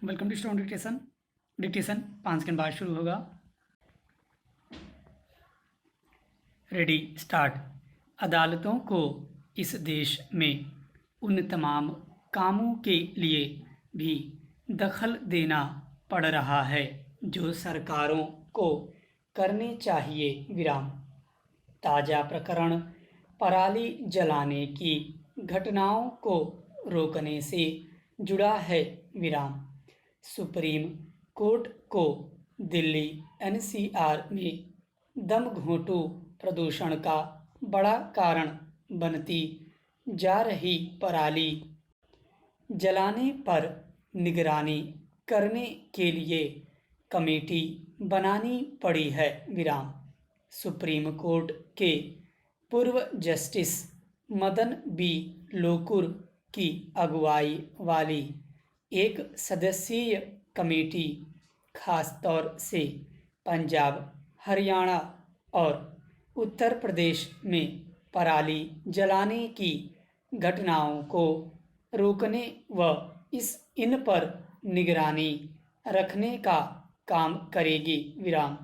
Welcome to student dictation 5 second बाद शुरू होगा। Ready start. अदालतों को इस देश में उन तमाम कामों के लिए भी दखल देना पड़ रहा है जो सरकारों को करने चाहिए। विराम। ताज़ा प्रकरण पराली जलाने की घटनाओं को रोकने से जुड़ा है। विराम। सुप्रीम कोर्ट को दिल्ली एनसीआर में दमघोंटू प्रदूषण का बड़ा कारण बनती जा रही पराली जलाने पर निगरानी करने के लिए कमेटी बनानी पड़ी है। विराम। सुप्रीम कोर्ट के पूर्व जस्टिस मदन बी लोकुर की अगुवाई वाली एक सदस्यीय कमेटी खास तौर से पंजाब, हरियाणा और उत्तर प्रदेश में पराली जलाने की घटनाओं को रोकने व इन पर निगरानी रखने का काम करेगी। विराम।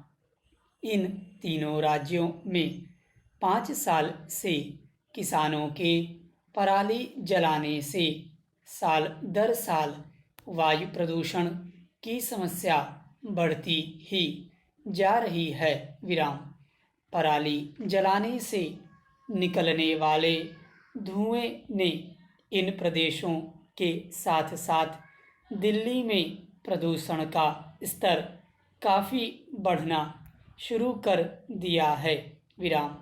इन तीनों राज्यों में 5 साल से किसानों के पराली जलाने से साल दर साल वायु प्रदूषण की समस्या बढ़ती ही जा रही है। विराम। पराली जलाने से निकलने वाले धुएं ने इन प्रदेशों के साथ साथ दिल्ली में प्रदूषण का स्तर काफ़ी बढ़ना शुरू कर दिया है। विराम।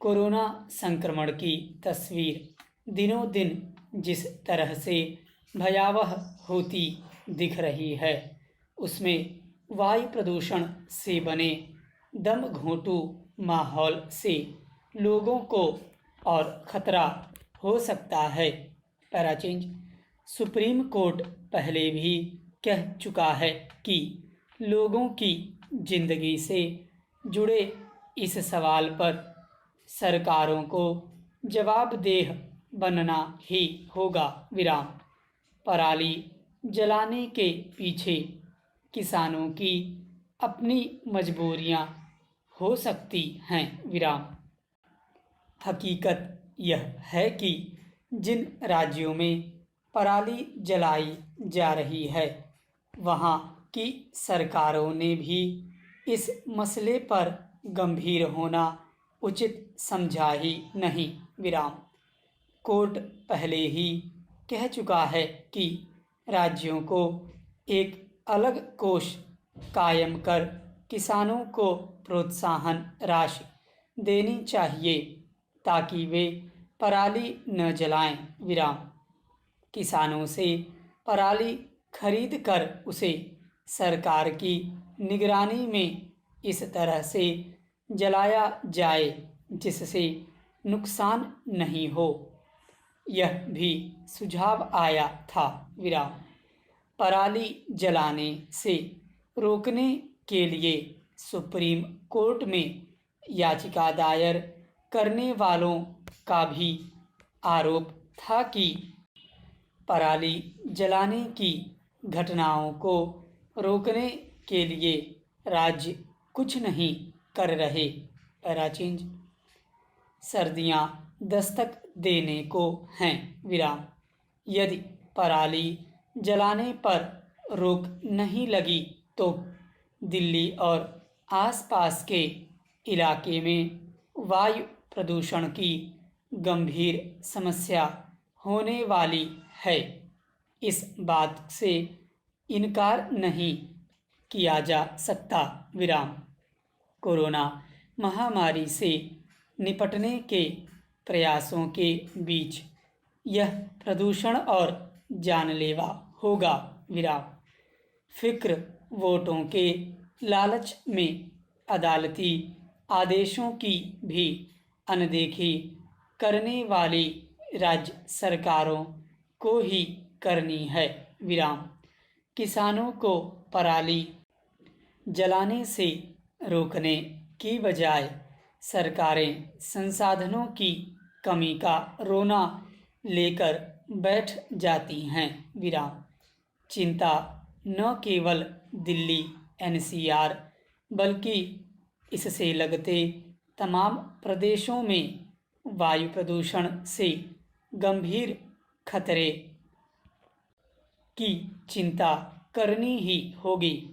कोरोना संक्रमण की तस्वीर दिनों दिन जिस तरह से भयावह होती दिख रही है, उसमें वायु प्रदूषण से बने दमघोंटू माहौल से लोगों को और खतरा हो सकता है। पैराचेंज। सुप्रीम कोर्ट पहले भी कह चुका है कि लोगों की जिंदगी से जुड़े इस सवाल पर सरकारों को जवाबदेह बनना ही होगा। विराम। पराली जलाने के पीछे किसानों की अपनी मजबूरियां हो सकती हैं। विराम। हकीकत यह है कि जिन राज्यों में पराली जलाई जा रही है, वहाँ की सरकारों ने भी इस मसले पर गंभीर होना उचित समझा ही नहीं। विराम। कोर्ट पहले ही कह चुका है कि राज्यों को एक अलग कोष कायम कर किसानों को प्रोत्साहन राशि देनी चाहिए ताकि वे पराली न जलाएं। विराम। किसानों से पराली खरीद कर उसे सरकार की निगरानी में इस तरह से जलाया जाए जिससे नुकसान नहीं हो, यह भी सुझाव आया था। विराम। पराली जलाने से रोकने के लिए सुप्रीम कोर्ट में याचिका दायर करने वालों का भी आरोप था कि पराली जलाने की घटनाओं को रोकने के लिए राज्य कुछ नहीं कर रहे। पैराचेंज। सर्दियां दस्तक देने को हैं। विराम। यदि पराली जलाने पर रोक नहीं लगी तो दिल्ली और आसपास के इलाके में वायु प्रदूषण की गंभीर समस्या होने वाली है। इस बात से इनकार नहीं किया जा सकता। विराम। कोरोना महामारी से निपटने के प्रयासों के बीच यह प्रदूषण और जानलेवा होगा। विराम। फिक्र वोटों के लालच में अदालती आदेशों की भी अनदेखी करने वाली राज्य सरकारों को ही करनी है। विराम। किसानों को पराली जलाने से रोकने की बजाय सरकारें संसाधनों की कमी का रोना लेकर बैठ जाती हैं। विराम। चिंता न केवल दिल्ली एनसीआर बल्कि इससे लगते तमाम प्रदेशों में वायु प्रदूषण से गंभीर खतरे की चिंता करनी ही होगी।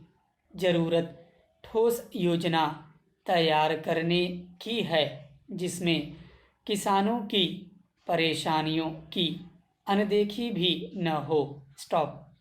ज़रूरत ठोस योजना तैयार करने की है जिसमें किसानों की परेशानियों की अनदेखी भी न हो। स्टॉप।